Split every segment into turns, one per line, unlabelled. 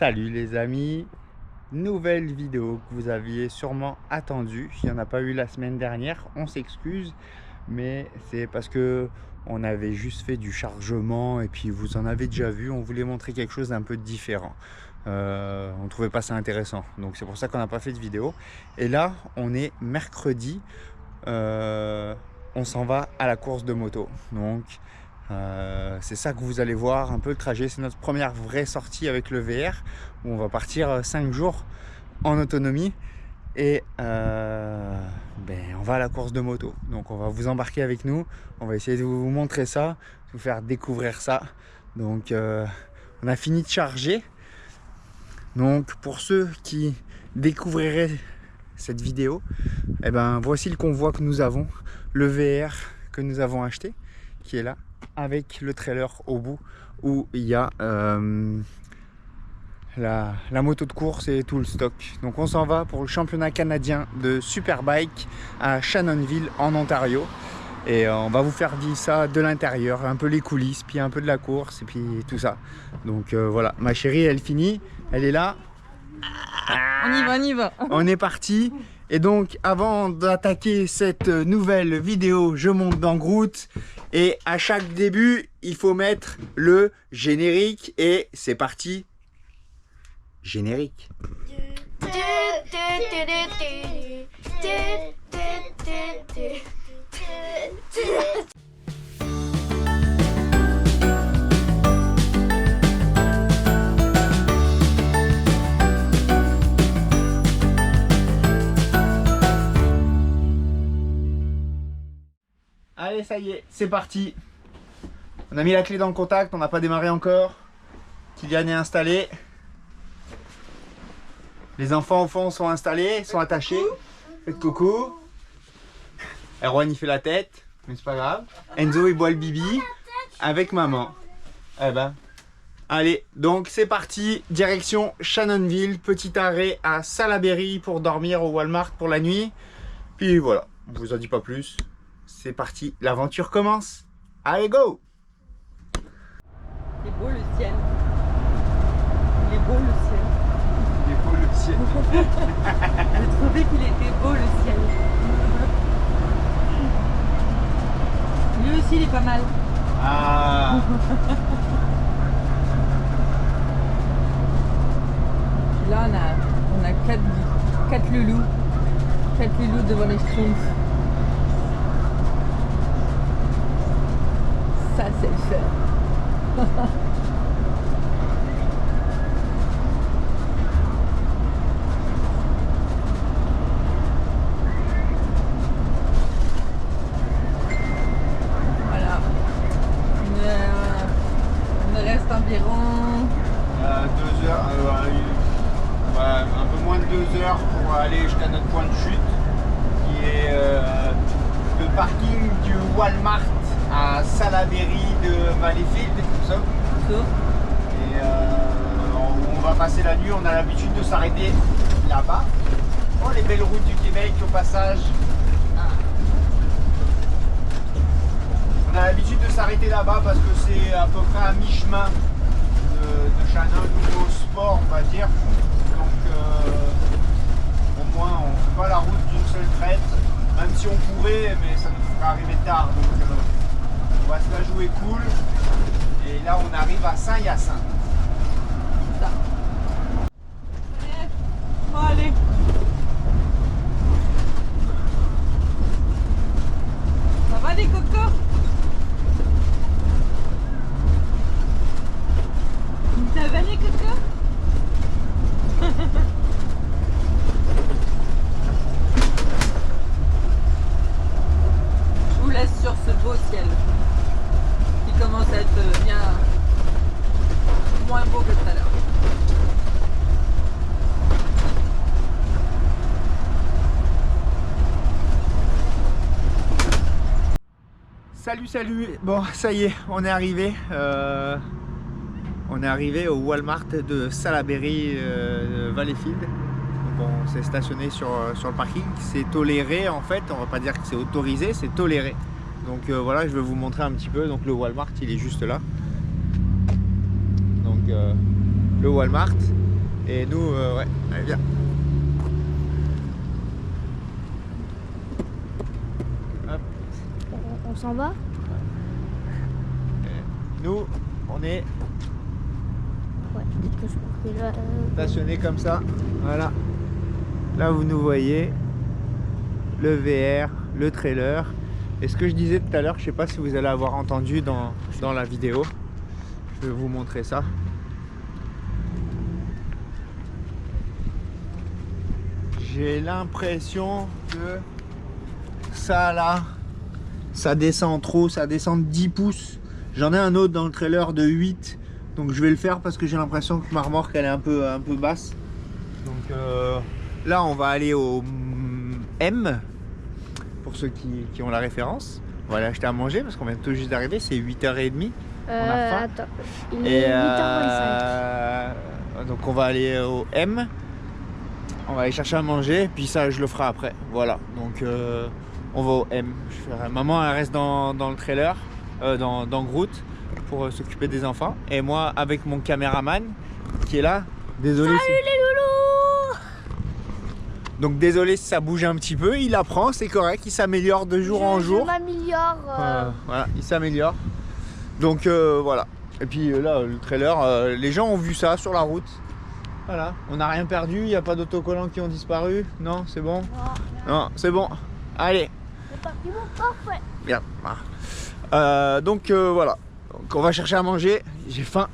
Salut les amis, nouvelle vidéo que vous aviez sûrement attendue. Il n'y en a pas eu la semaine dernière, on s'excuse, mais c'est parce que on avait juste fait du chargement et puis vous en avez déjà vu, on voulait montrer quelque chose d'un peu différent. On trouvait pas ça intéressant, donc c'est pour ça qu'on n'a pas fait de vidéo. Et là, on est mercredi, on s'en va à la course de moto. Donc c'est ça que vous allez voir, un peu le trajet. C'est notre première vraie sortie avec le VR où on va partir 5 jours en autonomie et on va à la course de moto. Donc on va vous embarquer avec nous, on va essayer de vous montrer ça, de vous faire découvrir ça. Donc on a fini de charger. Donc pour ceux qui découvriraient cette vidéo, eh ben, voici le convoi que nous avons, le VR que nous avons acheté, qui est là, avec le trailer au bout, où il y a la moto de course et tout le stock. Donc on s'en va pour le championnat canadien de Superbike à Shannonville en Ontario. Et on va vous faire vivre ça de l'intérieur, un peu les coulisses, puis un peu de la course et puis tout ça. Donc voilà, ma chérie elle finit, elle est là.
On y va.
On est parti. Et donc avant d'attaquer cette nouvelle vidéo, je monte dans Groot. Et à chaque début, il faut mettre le générique. Et c'est parti. Générique. Allez, ça y est, c'est parti. On a mis la clé dans le contact, on n'a pas démarré encore. Kylian est installé. Les enfants au fond sont installés, sont attachés. Faites coucou. Erwan il fait la tête, mais c'est pas grave. Enzo il boit le bibi avec maman. Eh ben, allez, donc c'est parti. Direction Shannonville, petit arrêt à Salaberry pour dormir au Walmart pour la nuit. Puis voilà, on vous en dit pas plus. C'est parti, l'aventure commence. Allez, go!
Il est beau le ciel. Il est beau le ciel.
Il est beau le ciel.
J'ai trouvé qu'il était beau le ciel. Lui aussi il est pas mal.
Ah!
Là on a 4 loulous. 4 loulous devant les schtroumpfs. Ça c'est le fun. Voilà. Il me reste environ
2 heures, un peu moins de 2 heures pour aller jusqu'à notre point de chute, qui est le parking du Walmart à Salaberry de Valleyfield, tout ça. Et on va passer la nuit, on a l'habitude de s'arrêter là-bas. Oh, les belles routes du Québec au passage. On a l'habitude de s'arrêter là-bas parce que c'est à peu près à mi-chemin de Shannon au sport, on va dire. Donc au moins on ne fait pas la route d'une seule traite, même si on pourrait, mais ça nous ferait arriver tard. Donc on va se la jouer cool. Et là on arrive à Saint-Hyacinthe.
ça. Bon, allez. Ça va les cocos? Ça va les cocos? Je vous laisse sur ce beau ciel qui commence à être bien moins beau que tout à l'heure.
Salut, bon ça y est, on est arrivé. On est arrivé au Walmart de Salaberry Valleyfield. Donc on s'est stationné sur le parking. C'est toléré en fait, on va pas dire que c'est autorisé, c'est toléré. Donc voilà, je vais vous montrer un petit peu. Donc le Walmart il est juste là. Donc le Walmart. Et nous, ouais, allez viens. Hop.
On s'en va?
Et nous, on est
Ouais, que je pense que là...
stationnés comme ça. Voilà. Là, vous nous voyez. Le VR, le trailer. Et ce que je disais tout à l'heure, je sais pas si vous allez avoir entendu dans la vidéo. Je vais vous montrer ça. J'ai l'impression que ça là, ça descend trop, ça descend de 10 pouces. J'en ai un autre dans le trailer de 8. Donc je vais le faire parce que j'ai l'impression que ma remorque elle est un peu basse. Donc là on va aller au M. Pour ceux qui ont la référence. On va aller acheter à manger parce qu'on vient tout juste d'arriver, c'est 8h30. On a faim.
Attends, il est 8h25.
Donc on va aller au M. On va aller chercher à manger, puis ça je le ferai après. Voilà, donc on va au M. Maman elle reste dans le trailer, dans Groot, pour s'occuper des enfants. Et moi avec mon caméraman qui est là. Désolé.
Salut les loulous!
Donc désolé si ça bouge un petit peu, il apprend, c'est correct, il s'améliore de jour en jour.
Je m'améliore.
Voilà, il s'améliore. Donc voilà. Et puis là, le trailer, les gens ont vu ça sur la route. Voilà, on n'a rien perdu, il n'y a pas d'autocollants qui ont disparu. Non, c'est bon? Non, c'est bon. Allez.
C'est parti, mon parfait.
Bien. Donc voilà. Donc on va chercher à manger, j'ai faim.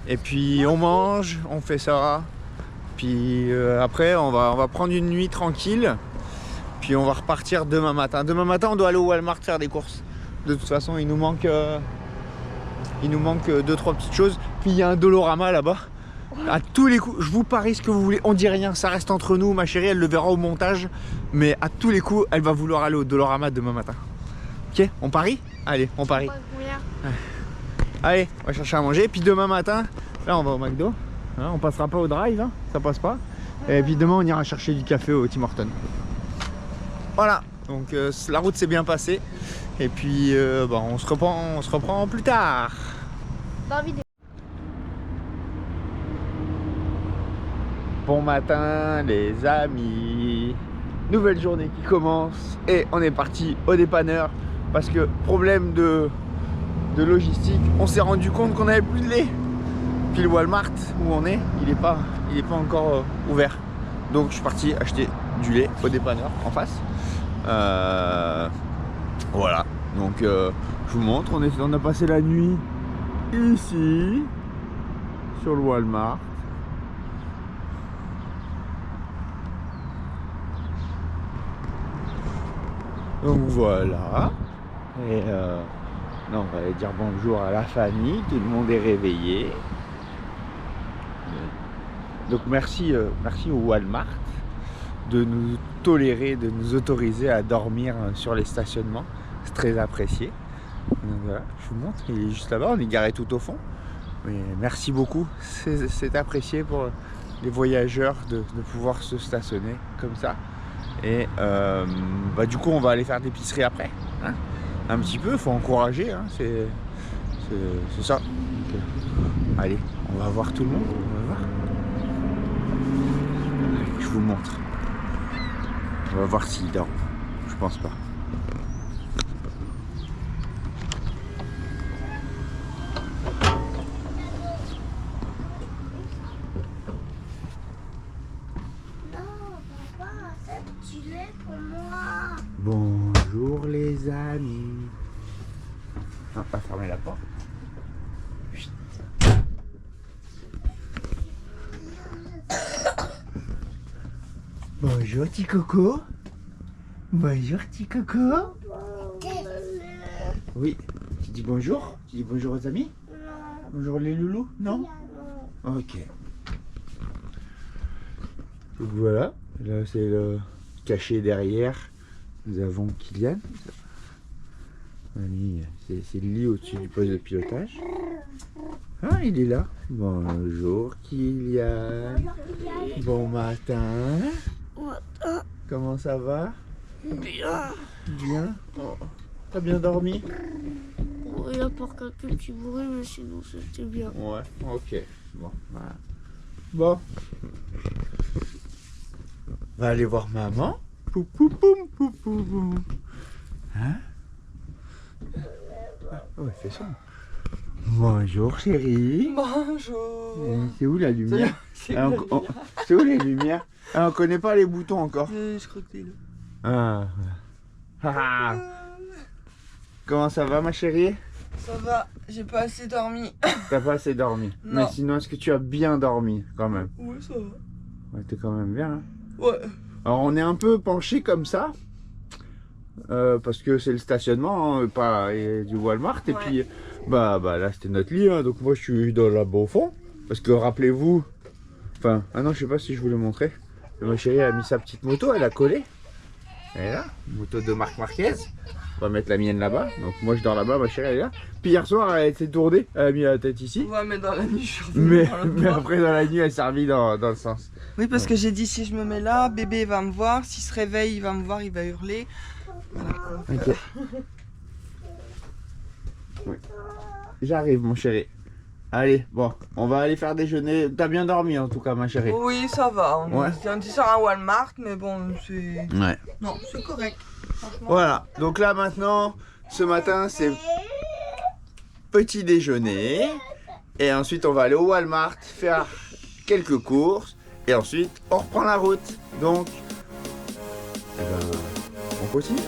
Et puis on mange, on fait ça. Puis après on va prendre une nuit tranquille. Puis on va repartir demain matin. Demain matin on doit aller au Walmart faire des courses. De toute façon il nous manque 2-3 petites choses. Puis il y a un Dolorama là-bas. À tous les coups, je vous parie ce que vous voulez, on dit rien, ça reste entre nous, ma chérie elle le verra au montage. Mais à tous les coups elle va vouloir aller au Dolorama demain matin. Ok, on parie? Allez, on parie. Allez, on va chercher à manger. Puis demain matin, là on va au McDo. Hein, on passera pas au drive, hein, ça passe pas. Et puis demain on ira chercher du café au Tim Hortons. Voilà, donc la route s'est bien passée. Et puis on se reprend plus tard.
Dans la vidéo.
Bon matin les amis. Nouvelle journée qui commence. Et on est parti au dépanneur. Parce que problème de logistique, on s'est rendu compte qu'on n'avait plus de lait. Puis le Walmart où on est, il est pas encore ouvert. Donc je suis parti acheter du lait au dépanneur en face. Voilà, donc je vous montre, on a passé la nuit ici sur le Walmart. Donc voilà. Et non, on va aller dire bonjour à la famille, tout le monde est réveillé. Donc merci au Walmart de nous tolérer, de nous autoriser à dormir sur les stationnements. C'est très apprécié. Donc voilà, je vous montre, il est juste là-bas, on est garé tout au fond. Mais merci beaucoup, c'est apprécié pour les voyageurs de pouvoir se stationner comme ça. Et du coup on va aller faire de l'épicerie après. Hein, un petit peu, il faut encourager, hein, c'est ça. Donc, allez, on va voir tout le monde, on va voir. Je vous montre. On va voir s'il dort. Je pense pas. Bonjour les amis. On va fermer la porte. Bonjour petit coco. Bonjour petit coco. Oui. Tu dis bonjour? Tu dis bonjour aux amis? Bonjour les loulous? Non? Ok. Donc voilà. Là c'est le caché derrière. Nous avons Kylian. C'est le lit au-dessus du poste de pilotage. Ah, il est là. Bonjour Kylian. Bon matin. Comment ça va?
Bien.
Bien. Oh. T'as bien dormi?
Il y a pour quelques petits bruits, mais sinon c'était bien.
Ouais, ok. Bon, voilà. Bon. On va aller voir maman. Pou, pou, poum, pou, pou, pou. Hein? Oh, elle fait ça. Bonjour chérie.
Bonjour.
C'est où la lumière?
C'est
C'est où les lumières? On connaît pas les boutons encore.
Je crois que t'es là.
Ah. Ah. Comment ça va ma chérie?
Ça va, j'ai pas assez dormi.
T'as pas assez dormi.
Non.
Mais sinon est-ce que tu as bien dormi quand même?
Oui, ça va.
Ouais, t'es quand même bien. Hein.
Ouais.
Alors on est un peu penché comme ça. Parce que c'est le stationnement, hein, pas du Walmart. Et puis bah là c'était notre lit. Hein, donc moi je suis dans là-bas au fond. Parce que rappelez-vous. Enfin, ah non, je sais pas si je vous l'ai montré. Ma chérie a mis sa petite moto, elle a collé. Elle est là, moto de Marc Marquez. On va mettre la mienne là-bas. Donc moi je dors là-bas, ma chérie elle est là. Puis hier soir elle s'est tournée, elle a mis la tête ici.
Ouais, mais dans la nuit je suis revenue
Mais après dans la nuit elle s'est remise dans le sens.
Oui, parce que j'ai dit si je me mets là, bébé va me voir. S'il se réveille, il va me voir, il va hurler. Voilà.
Ok. Oui. J'arrive mon chéri. Allez, bon, on va aller faire déjeuner. T'as bien dormi en tout cas ma chérie.
Oui, ça va. On dit sur un Walmart, mais bon, c'est...
Ouais.
Non, c'est correct.
Voilà, donc là maintenant, ce matin c'est petit déjeuner. Et ensuite on va aller au Walmart faire quelques courses. Et ensuite on reprend la route. Donc, eh ben, on continue.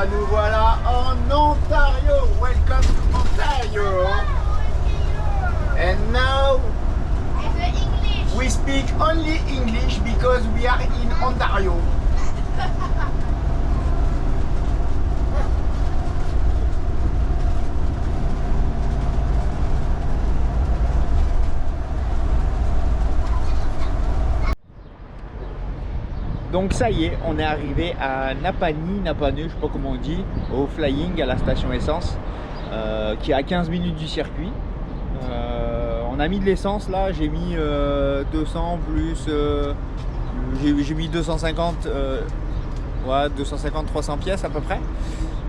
Nous voilà en Ontario. Welcome to Ontario. And now we speak only English because we are in Ontario. Donc ça y est, on est arrivé à Napanee, je sais pas comment on dit, au Flying, à la station essence, qui est à 15 minutes du circuit. On a mis de l'essence là, j'ai mis 200 plus, j'ai mis 250, ouais, 250-300 pièces à peu près.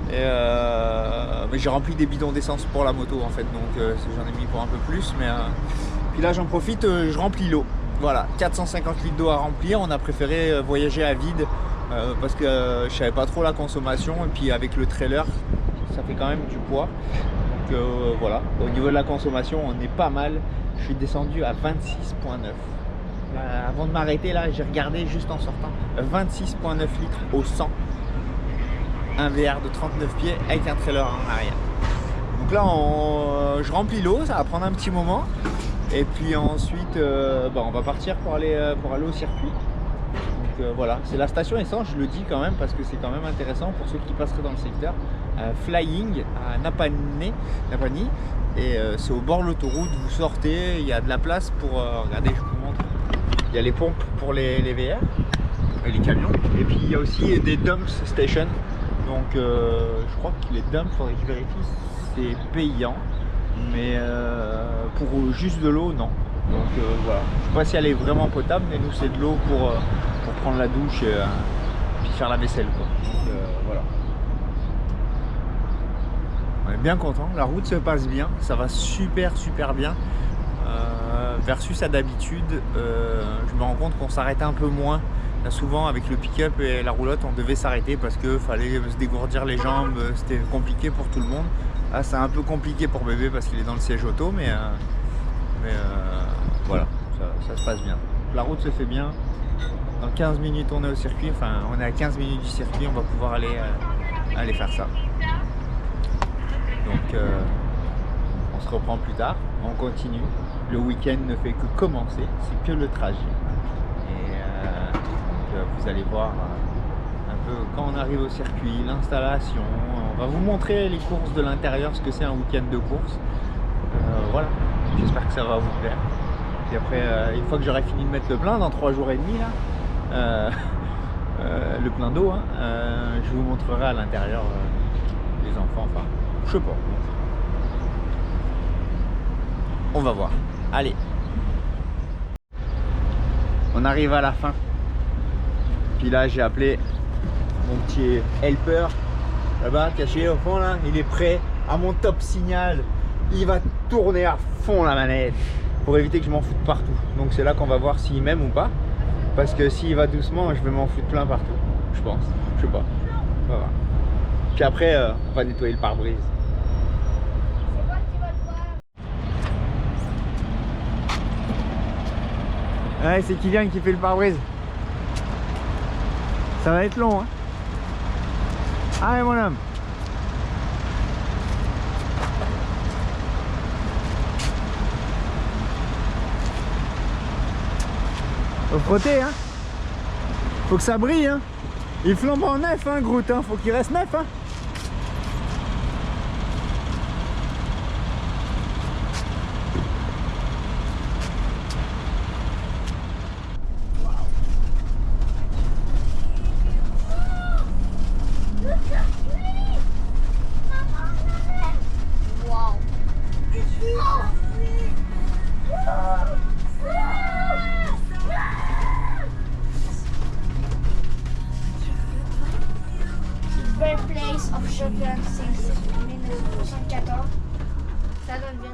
Mais j'ai rempli des bidons d'essence pour la moto en fait, donc j'en ai mis pour un peu plus. Mais puis là j'en profite, je remplis l'eau. Voilà, 450 litres d'eau à remplir. On a préféré voyager à vide parce que je savais pas trop la consommation. Et puis avec le trailer, ça fait quand même du poids. Donc voilà, au niveau de la consommation, on est pas mal. Je suis descendu à 26,9. Avant de m'arrêter là, j'ai regardé juste en sortant. 26,9 litres au 100. Un VR de 39 pieds avec un trailer en arrière. Donc là, je remplis l'eau, ça va prendre un petit moment. Et puis ensuite, on va partir pour aller au circuit. Donc voilà, c'est la station essence, je le dis quand même parce que c'est quand même intéressant pour ceux qui passeraient dans le secteur. Flying à Napanee. Et c'est au bord de l'autoroute, vous sortez, il y a de la place pour... regardez, je vous montre. Il y a les pompes pour les VR, les camions. Et puis il y a aussi des dump stations. Donc je crois que les dumps, il faudrait que je vérifie, c'est payant. Mais pour juste de l'eau, non. Donc voilà, je sais pas si elle est vraiment potable, mais nous c'est de l'eau pour prendre la douche et puis faire la vaisselle quoi. Donc voilà. On est bien content, la route se passe bien, ça va super bien. Versus à d'habitude, je me rends compte qu'on s'arrête un peu moins. Là, souvent avec le pick-up et la roulotte, on devait s'arrêter parce que fallait se dégourdir les jambes, c'était compliqué pour tout le monde. Là, c'est un peu compliqué pour bébé parce qu'il est dans le siège auto, mais voilà, ça se passe bien. La route se fait bien. Dans 15 minutes, on est au circuit. Enfin, on est à 15 minutes du circuit. On va pouvoir aller aller faire ça. Donc on se reprend plus tard, on continue. Le week-end ne fait que commencer, c'est que le trajet. Et donc, vous allez voir un peu quand on arrive au circuit, l'installation. On va vous montrer les courses de l'intérieur, ce que c'est un week-end de course. Voilà, j'espère que ça va vous plaire. Puis après, une fois que j'aurai fini de mettre le plein, dans 3 jours et demi, là, le plein d'eau, hein, je vous montrerai à l'intérieur les enfants, enfin, je sais pas. On va voir. Allez. On arrive à la fin. Puis là, j'ai appelé mon petit helper là-bas, caché au fond là. Il est prêt à mon top signal. Il va tourner à fond la manette pour éviter que je m'en foute partout. Donc c'est là qu'on va voir s'il m'aime ou pas. Parce que s'il va doucement, je vais m'en foutre plein partout. Je pense. Je sais pas. On va voir. Puis après, on va nettoyer le pare-brise.
C'est moi qui va le voir.
Ouais, c'est Kylian qui fait le pare-brise. Ça va être long, hein. Allez, mon homme. Faut frotter, hein. Faut que ça brille, hein. Il flambe en neuf, hein, Groot, hein. Faut qu'il reste neuf, hein.
Wow. Birthplace of Shotgun since 1974. Ça donne bien.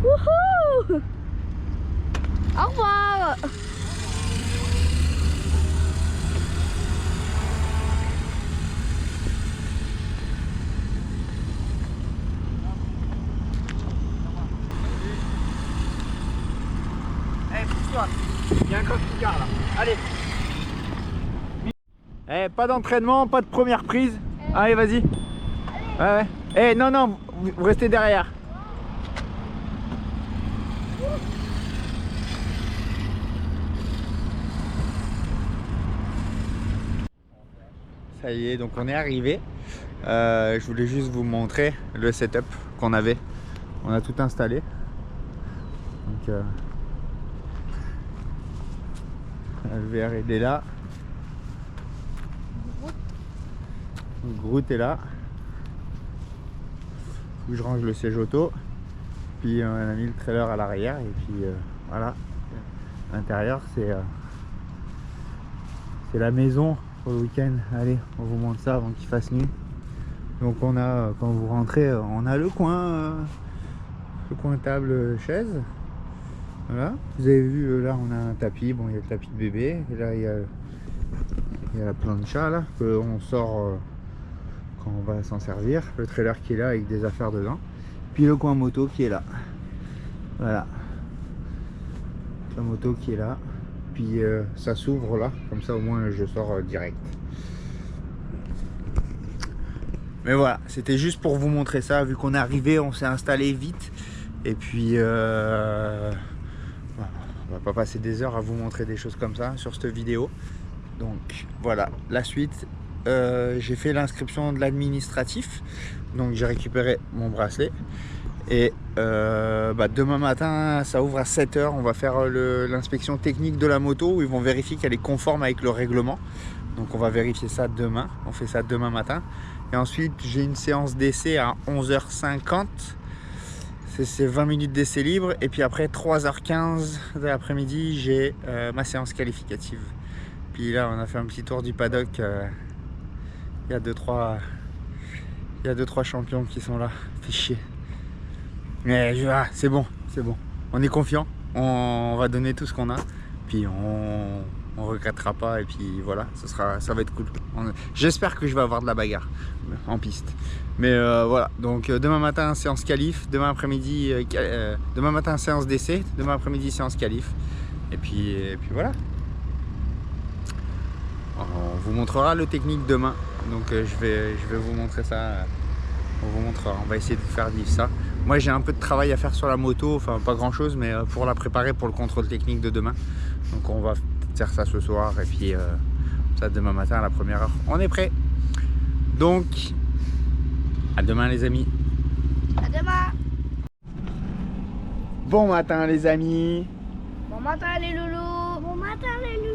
Wouhou! Au revoir!
Eh, pousse-toi. Il y a un camping-car là. Allez. Eh, pas d'entraînement, pas de première prise. Allez, vas-y. Ouais, ouais. Eh, non, non, vous restez derrière. Ça y est, donc on est arrivé. Je voulais juste vous montrer le setup qu'on avait. On a tout installé. Donc, le VR il est là. Groot est là. Où je range le siège auto. Puis on a mis le trailer à l'arrière. Et puis voilà. L'intérieur c'est la maison pour le week-end. Allez, on vous montre ça avant qu'il fasse nuit. Donc on a, quand vous rentrez, on a le coin table chaise. Voilà. Vous avez vu là on a un tapis. Bon il y a le tapis de bébé. Et là il y a la plancha là qu'on sort quand on va s'en servir. Le trailer qui est là avec des affaires dedans. Puis le coin moto qui est là. Voilà. La moto qui est là. Puis ça s'ouvre là, comme ça au moins je sors direct. Mais voilà, c'était juste pour vous montrer ça. Vu qu'on est arrivé, on s'est installé vite. Et puis voilà, on va pas passer des heures à vous montrer des choses comme ça sur cette vidéo. Donc voilà, la suite. J'ai fait l'inscription de l'administratif. Donc j'ai récupéré mon bracelet. Et demain matin, ça ouvre à 7 h. On va faire l'inspection technique de la moto où ils vont vérifier qu'elle est conforme avec le règlement. Donc on va vérifier ça demain. On fait ça demain matin. Et ensuite, j'ai une séance d'essai à 11h50. C'est 20 minutes d'essai libre. Et puis après, 3h15 de l'après-midi, j'ai ma séance qualificative. Puis là, on a fait un petit tour du paddock. Il y a 2-3 Il y a 2-3 champions qui sont là. Fait chier. Mais c'est bon, c'est bon. On est confiant. On va donner tout ce qu'on a. Puis on regrettera pas. Et puis voilà, ça va être cool. J'espère que je vais avoir de la bagarre en piste. Mais voilà. Donc demain matin, séance qualif. Demain après-midi, demain matin, séance d'essai. Demain après-midi, séance qualif. Et puis voilà. On vous montrera le technique demain. Donc je vais vous montrer ça. On vous montrera. On va essayer de vous faire vivre ça. Moi j'ai un peu de travail à faire sur la moto. Enfin pas grand chose, mais pour la préparer pour le contrôle technique de demain. Donc on va faire ça ce soir. Et puis ça demain matin à la première heure. On est prêt. Donc à demain les amis.
À demain.
Bon matin les amis.
Bon matin les loulous. Bon matin les loulous.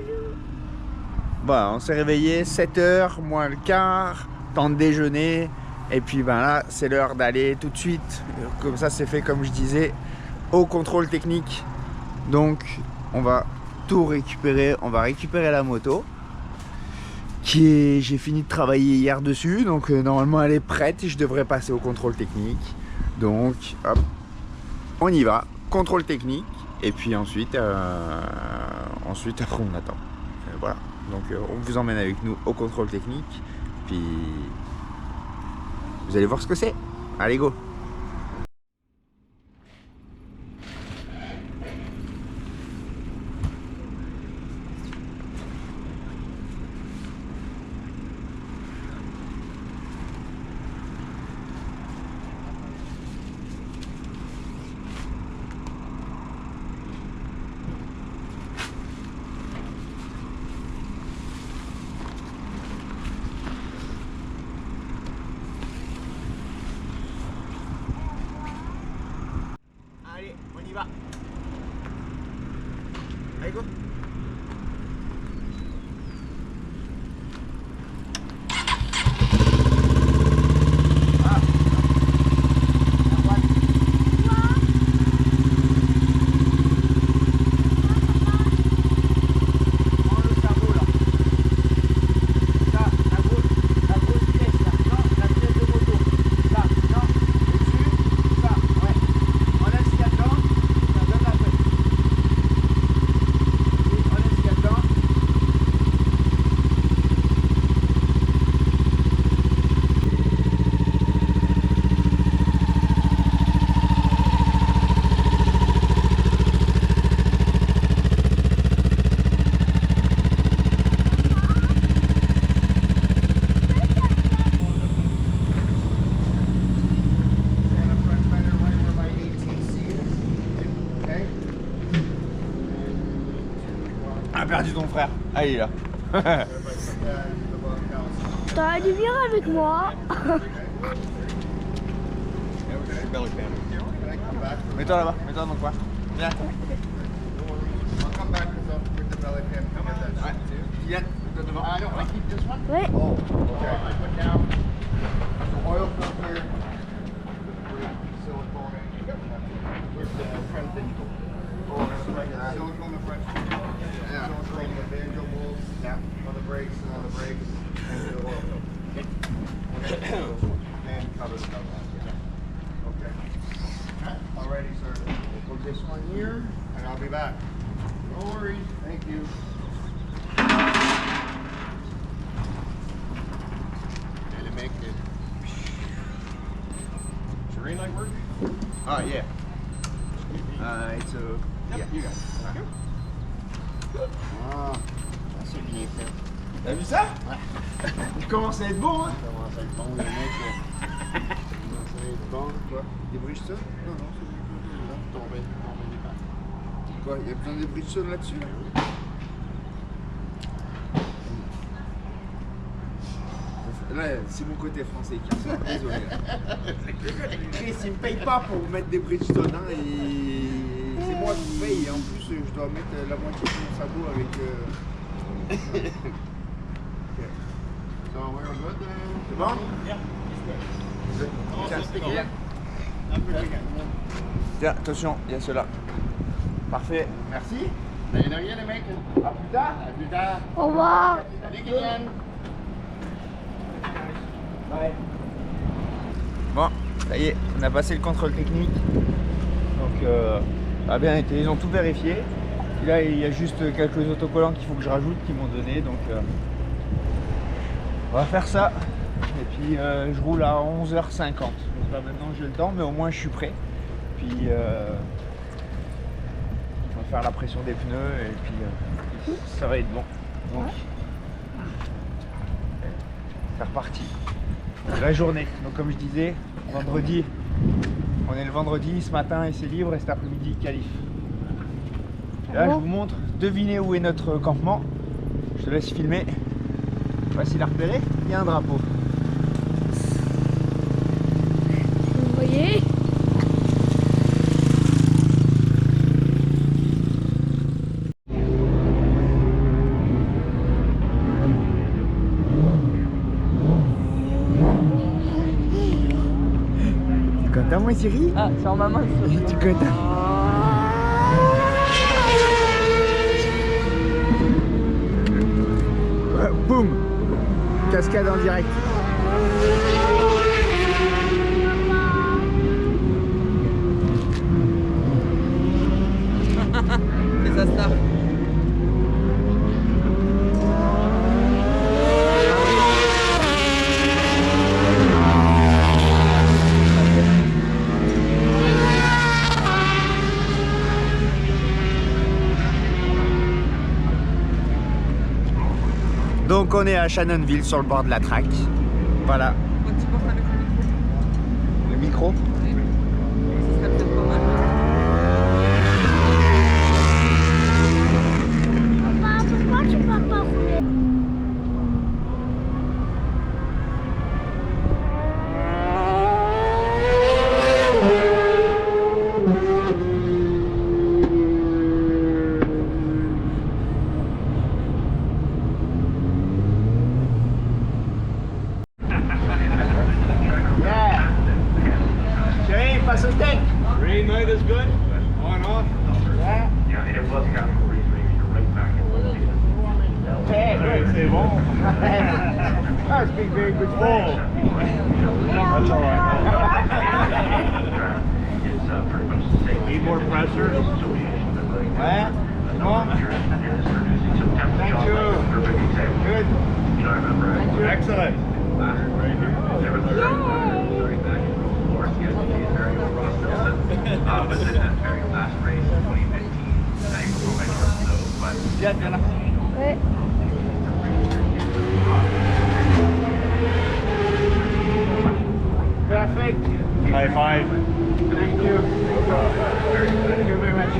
Bon, on s'est réveillé 7h moins le quart, temps de déjeuner. Et puis ben là, c'est l'heure d'aller tout de suite. Comme ça, c'est fait comme je disais, au contrôle technique. Donc, on va tout récupérer. On va récupérer la moto. J'ai fini de travailler hier dessus. Donc, normalement, elle est prête. Je devrais passer au contrôle technique. Donc, hop, on y va. Contrôle technique. Et puis ensuite, après, on attend. Voilà. Donc on vous emmène avec nous au contrôle technique, puis vous allez voir ce que c'est. Allez go! Allez, on y va. Allez, go. Ah. À droite. Prends le cerveau là. Ça, la grosse pièce là. Non, la pièce de moto. Là, non. Au-dessus, ça, ouais. Enlève ce qu'il y a dedans, ça donne la tête. Enlève ce qu'il y a dedans. Ah, perdu ton frère. Ah, il est là.
T'aurais dû venir avec moi.
Mets-toi là-bas, mets-toi dans ton coin. Viens. Ouais. Yann, mets-toi devant.
Oui.
Alrighty, sir. We'll put this one here, and I'll be back. No worries. Thank you. And it make it. Serene light work? Yeah. It's a. Yeah, you got it. Ah, c'est bien fait. T'as vu ça? Ouais. Il commence à être bon, hein? Il commence à être bon, le mec. Il commence à être bon, quoi. Des Bridgestone? Non, non, c'est tombé des pattes. Quoi? Il y a besoin des Bridgestone là-dessus? Oui. Là, c'est mon côté français qui ressort, désolé. Chris, il me paye pas pour mettre des Bridgestone, hein, et c'est moi qui paye, et en plus, je dois mettre la moitié de mon sabot avec. Okay. So we're good. C'est bon? Yeah. Tiens, attention, il y a ceux-là. Parfait, merci. À plus tard. À plus tard.
Au revoir.
Salut Kylian. Bye. Bon, ça y est, on a passé le contrôle technique. Donc ça a bien été, ils ont tout vérifié. Et là il y a juste quelques autocollants qu'il faut que je rajoute qu'ils m'ont donné. Donc on va faire ça. Et puis je roule à 11h50. Donc là maintenant j'ai le temps, mais au moins je suis prêt. Puis on va faire la pression des pneus et puis ça va être bon. Donc c'est reparti. La journée. Donc comme je disais, vendredi, on est le vendredi, ce matin et c'est libre et cet après-midi qualif. Et là je vous montre, devinez où est notre campement. Je te laisse filmer. Facile à repérer, il y a un drapeau.
Vous voyez?
Tu es content moi Siri?
Ah, c'est en maman.
Tu es content? Boum! Cascade en direct.
C'est sa star.
Donc on est à Shannonville sur le bord de la track. Voilà.
Quand tu penses avec le micro,
Le micro.
oui. Ce serait peut-être pas mal.
Papa, pourquoi tu vas pas rouler?
Chérie, passe au deck.
Green light is good. On off.
Yeah, it was kind of crazy. Right back in the season.
Hey,
C'est bon.
I speak very good French.
That's all right.
It's pretty much the same.
Need more pressure.
Ouais, bon. Thank you. Good.
You know, I remember
Excellent.
right here. There was very back in the floor. He had very well Ross Nelson. But then that very last race in 2015, I grew my trust though. But
Viens, viens là.
Ouais.
Perfect.
High five.
Thank you. Thank you very much.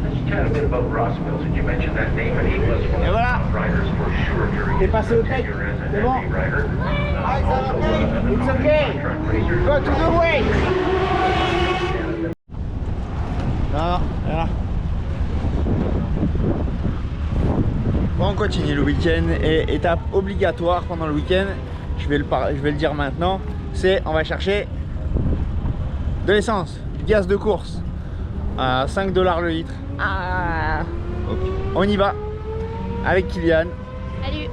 let's chat a bit about Ross Wilson. You mentioned that name, and he was one
Et
of the
voilà.
top riders for sure during
T'es
his
passé au tech.
tenure as an
C'est bon.
NA rider.
It's okay. Go to the way. Non, voilà. Bon, on continue le week-end et étape obligatoire pendant le week-end, je vais le dire maintenant, c'est on va chercher de l'essence, du gaz de course à 5 $ le litre. Ah, okay. On y va avec Kylian.
Salut.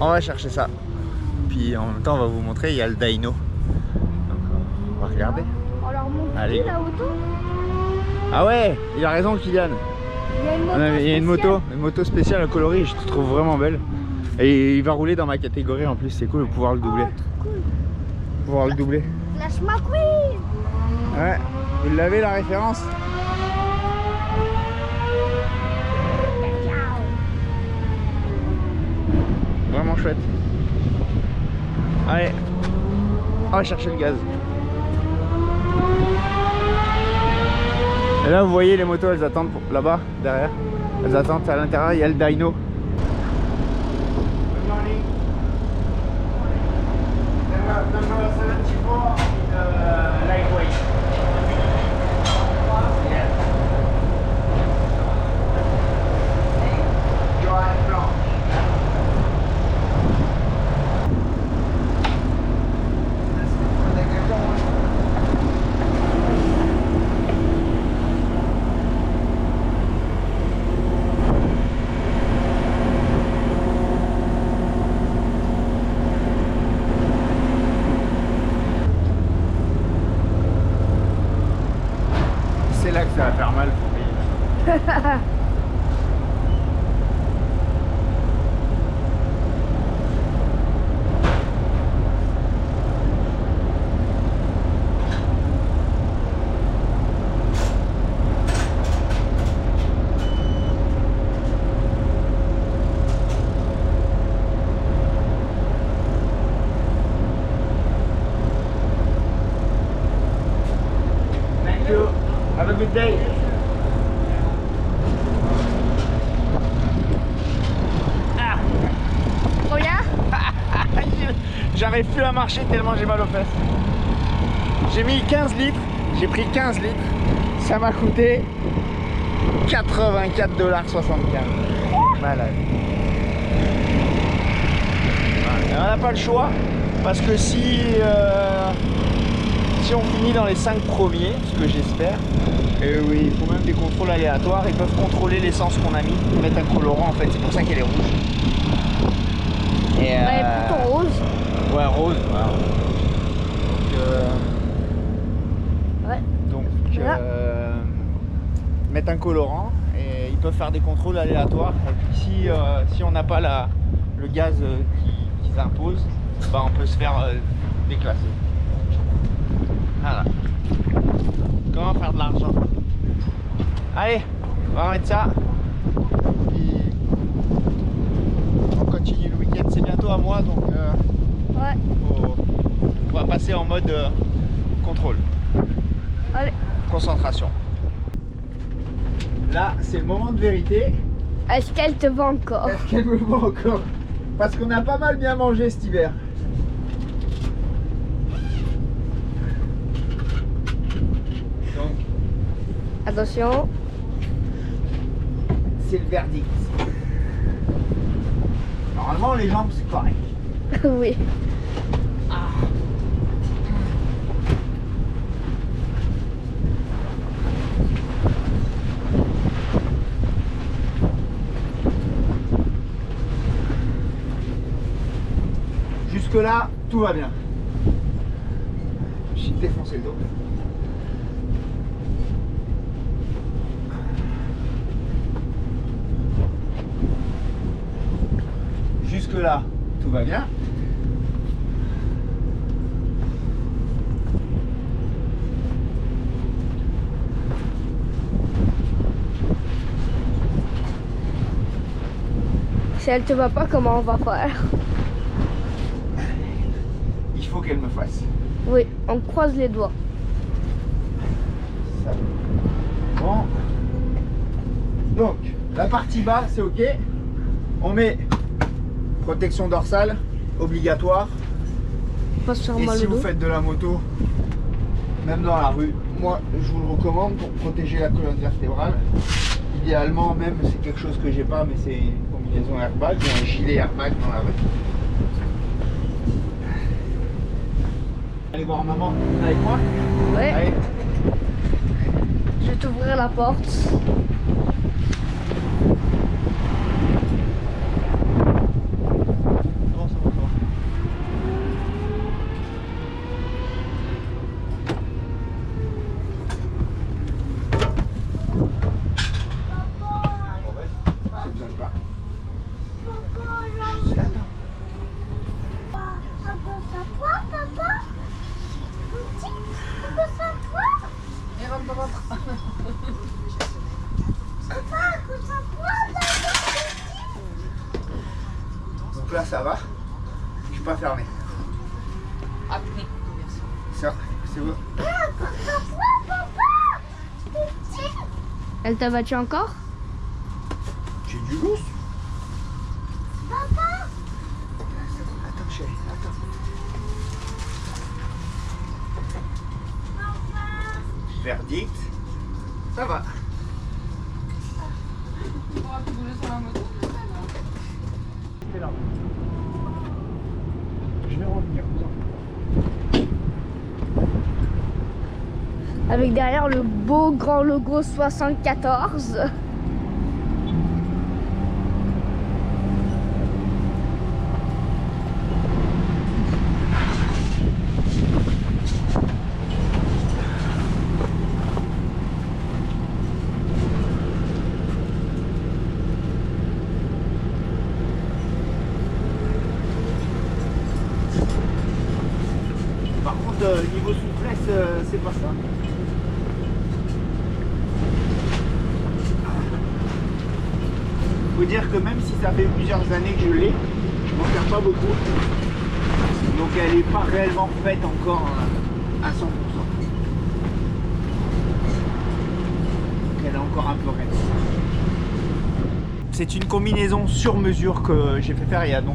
On va chercher ça. Puis en même temps, on va vous montrer, il y a le dyno. Donc on va regarder.
On leur montre
Allez.
la auto.
Ah ouais, il a raison Kylian.
Il y a une moto.
Il y a
spéciale.
une moto spéciale à coloris, je te trouve vraiment belle. Et il va rouler dans ma catégorie en plus, c'est cool de pouvoir le doubler.
Oh, trop cool.
Pouvoir le doubler.
Flash McQueen.
Ouais, vous l'avez la référence? Vraiment chouette. Allez, on va chercher le gaz. Et là vous voyez les motos, elles attendent là-bas, derrière. Elles attendent à l'intérieur, il y a le dyno. Good morning. Number 74 in lightweight. Yes. Johan Blanc. ça va faire mal pour payer. Thank you. Have a good day.
Regarde.
J'arrive plus à marcher tellement j'ai mal aux fesses. J'ai mis 15 litres, j'ai pris 15 litres. Ça m'a coûté 84,75 $. Malade. Ouais, on n'a pas le choix parce que si on finit dans les 5 premiers, ce que j'espère, et oui, il faut même des contrôles aléatoires, ils peuvent contrôler l'essence qu'on a mis, mettre un colorant en fait, c'est pour ça qu'elle est rouge. Et
Elle est plutôt rose.
ouais, rose. Voilà.
Ouais.
Donc
Voilà.
mettre un colorant et ils peuvent faire des contrôles aléatoires. Et puis si on n'a pas le gaz qu'ils imposent, bah, on peut se faire déclasser. Voilà. Comment faire de l'argent? Allez, on va remettre ça. Puis on continue le week-end. C'est bientôt à moi, donc
Ouais.
on va passer en mode contrôle.
Allez.
Concentration. Là, c'est le moment de vérité.
Est-ce qu'elle te va encore?
Est-ce qu'elle me voit encore? Parce qu'on a pas mal bien mangé cet hiver. Donc,
Attention.
c'est le verdict. Normalement, les jambes, c'est correct.
Oui.
Jusque là, tout va bien. J'ai défoncé le dos. Jusque là, tout va bien.
Si elle te va pas, comment on va faire?
Il faut qu'elle me fasse.
Oui, on croise les doigts.
Ça. Bon. Donc, la partie bas, c'est ok. On met protection dorsale, obligatoire.
Pas se faire
Et
mal
si
au
vous
dos.
faites de la moto, même dans la rue, moi je vous le recommande pour protéger la colonne vertébrale. Idéalement, même c'est quelque chose que j'ai pas, mais c'est une combinaison airbag ou un gilet airbag dans la rue. Allez voir maman avec moi.
Ouais.
Allez.
Je vais t'ouvrir la porte.
Bon, ça va, ça va. J'ai besoin de pas.
Et rentre, rentre.
Donc là ça va. Je suis pas fermé.
Ah, oui, merci.
Ça, c'est bon.
Elle t'a battu encore?
J'ai du lousse. Attends chérie, attends. Verdict. Ça va.
Tu pourras te bouger sur la moto.
C'est là. Je vais revenir.
Avec derrière le beau grand logo 74.
par contre, niveau souplesse, c'est pas ça. Faut dire que même si ça fait plusieurs années que je l'ai, je m'en sers pas beaucoup. Donc elle n'est pas réellement faite encore à 100%. Donc elle est encore un peu raide. C'est une combinaison sur mesure que j'ai fait faire il y a 2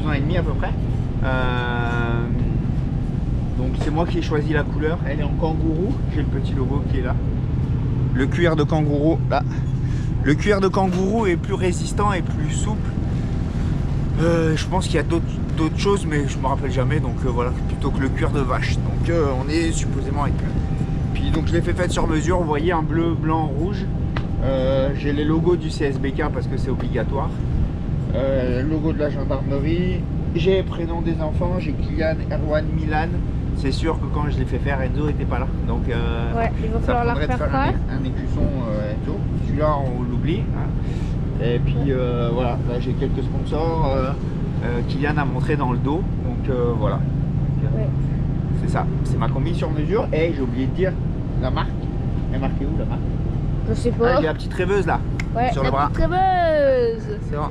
ans et demi à peu près. Donc c'est moi qui ai choisi la couleur. Elle est en kangourou. J'ai le petit logo qui est là. Le cuir de kangourou là. Le cuir de kangourou est plus résistant et plus souple. Je pense qu'il y a d'autres choses, mais je me rappelle jamais. Donc voilà, plutôt que le cuir de vache. Donc on est supposément avec. Puis donc je l'ai fait sur mesure. Vous voyez un bleu, blanc, rouge. J'ai les logos du CSBK parce que c'est obligatoire. Le logo de la gendarmerie. J'ai les prénoms des enfants. J'ai Kylian, Erwan, Milan. C'est sûr que quand je l'ai fait faire, Enzo n'était pas là. Donc
ouais, il va falloir leur faire faire.
Un écusson Enzo. Celui-là, on l'oublie. Hein. Et puis voilà, là j'ai quelques sponsors. Kylian a montré dans le dos. Donc voilà.
Ouais.
C'est ça. C'est ma combi sur mesure. Et j'ai oublié de dire la marque. Elle est marquée où la marque?
Je sais pas.
Ah, j'ai la petite rêveuse là.
Ouais,
sur le bras.
petite rêveuse.
C'est bon.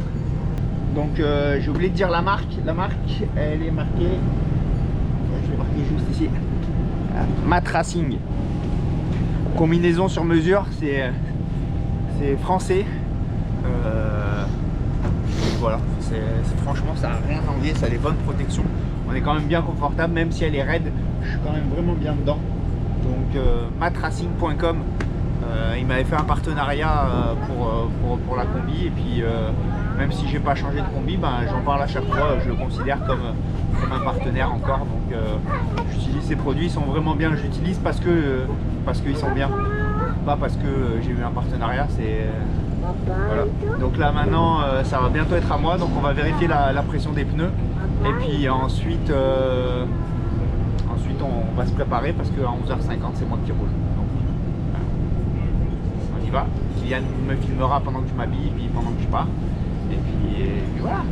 Donc j'ai oublié de dire la marque. La marque, elle est marquée. Je l'ai marqué juste ici. Mat Racing. Combinaison sur mesure, c'est français. Voilà, franchement ça n'a rien à envier, ça a des bonnes protections. On est quand même bien confortable, même si elle est raide, je suis quand même vraiment bien dedans. Donc matracing.com, il m'avait fait un partenariat pour la combi, et puis même si j'ai pas changé de combi, ben, j'en parle à chaque fois, je le considère comme un partenaire encore. Donc j'utilise ces produits, ils sont vraiment bien, j'utilise parce qu'ils sont bien, pas parce que j'ai eu un partenariat. C'est voilà. Donc là maintenant ça va bientôt être à moi, donc on va vérifier la pression des pneus, et puis ensuite on va se préparer parce qu'à 11h50 c'est moi qui roule. Donc on y va. Kylian me filmera pendant que je m'habille et puis pendant que je pars, et puis voilà.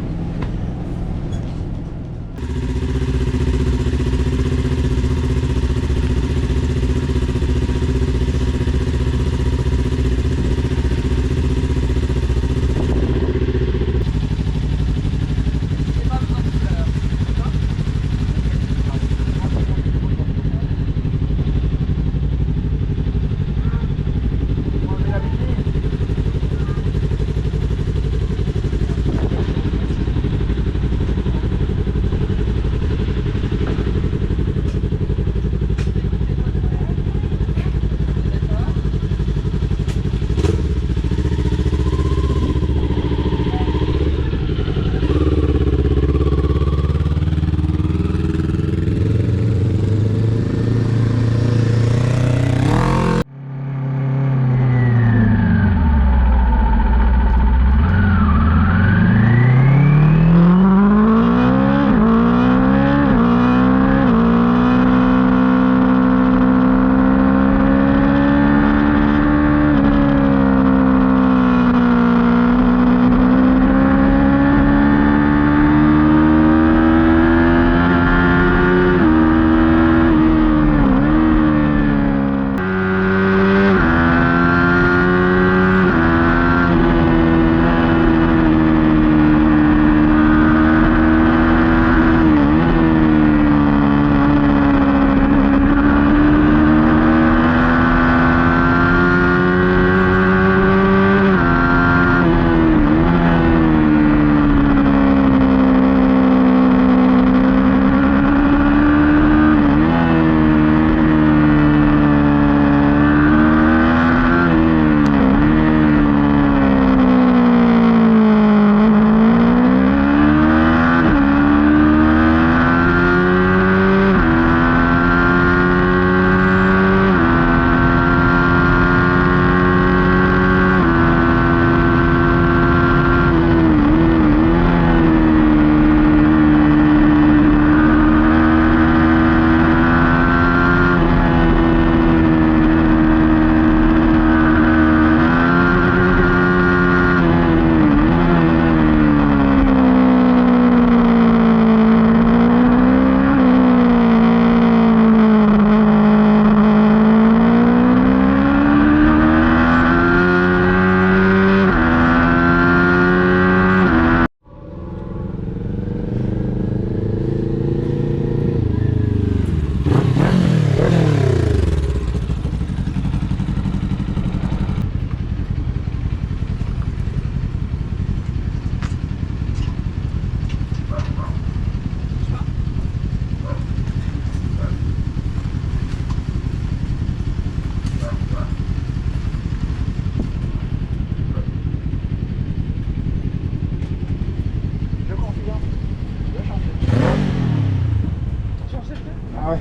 Ah ouais.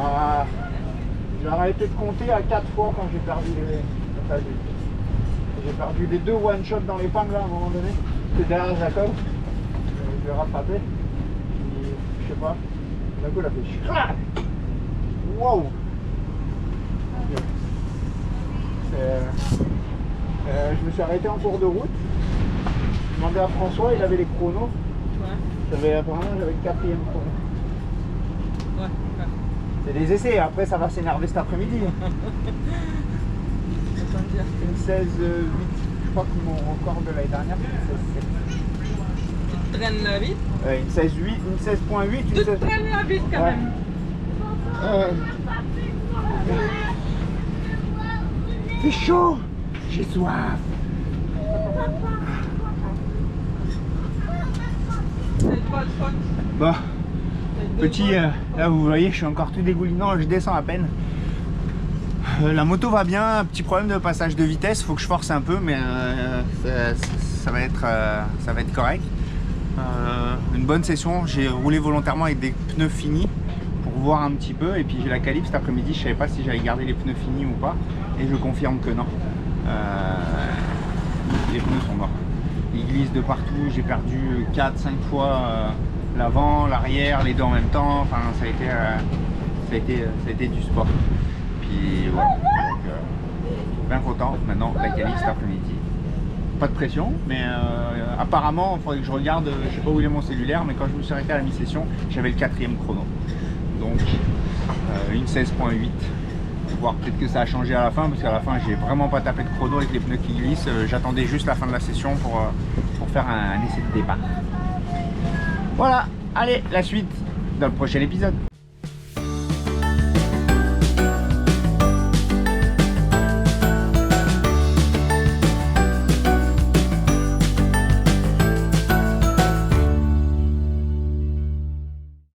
Ah, j'ai arrêté de compter à 4 fois quand j'ai perdu les... Enfin, j'ai perdu les 2 one-shots dans l'épingle là à un moment donné. C'est derrière Jacob. Je l'ai rattrapé. Et, je sais pas. D'un coup, il a fait crac. Wow. Je me suis arrêté en cours de route. J'ai demandé à François, il avait les chronos. Apparemment, j'avais le 4e chrono.
Ouais.
C'est des essais, après ça va s'énerver cet après-midi. Une 16-8, je crois que mon record de l'année dernière c'est 16-7.
Tu te traînes la vite?
Une 16-8, une 16.8, une
Tu te
16...
traînes la vite quand
Ouais.
même.
C'est chaud. J'ai soif.
C'est pas le fun.
Bon,
C'est deux
petit,
fois.
là vous voyez, je suis encore tout dégoulinant, je descends à peine. La moto va bien, un petit problème de passage de vitesse, faut que je force un peu, mais ça va être correct. Une bonne session, j'ai roulé volontairement avec des pneus finis pour voir un petit peu, et puis j'ai la qualif cet après-midi, je savais pas si j'allais garder les pneus finis ou pas, et je confirme que non. Les pneus sont morts. Ils glissent de partout, j'ai perdu 4-5 fois l'avant, l'arrière, les deux en même temps, enfin ça a été du sport. Puis voilà, donc, bien content, maintenant la qualif cet après-midi. Pas de pression, mais apparemment il faudrait que je regarde, je sais pas où il est mon cellulaire, mais quand je me suis arrêté à la mi-session, j'avais le 4e chrono. Donc une 16.8. Voir peut-être que ça a changé à la fin, parce qu'à la fin j'ai vraiment pas tapé de chrono avec les pneus qui glissent. J'attendais juste la fin de la session pour faire un essai de départ. Voilà, allez, la suite dans le prochain épisode.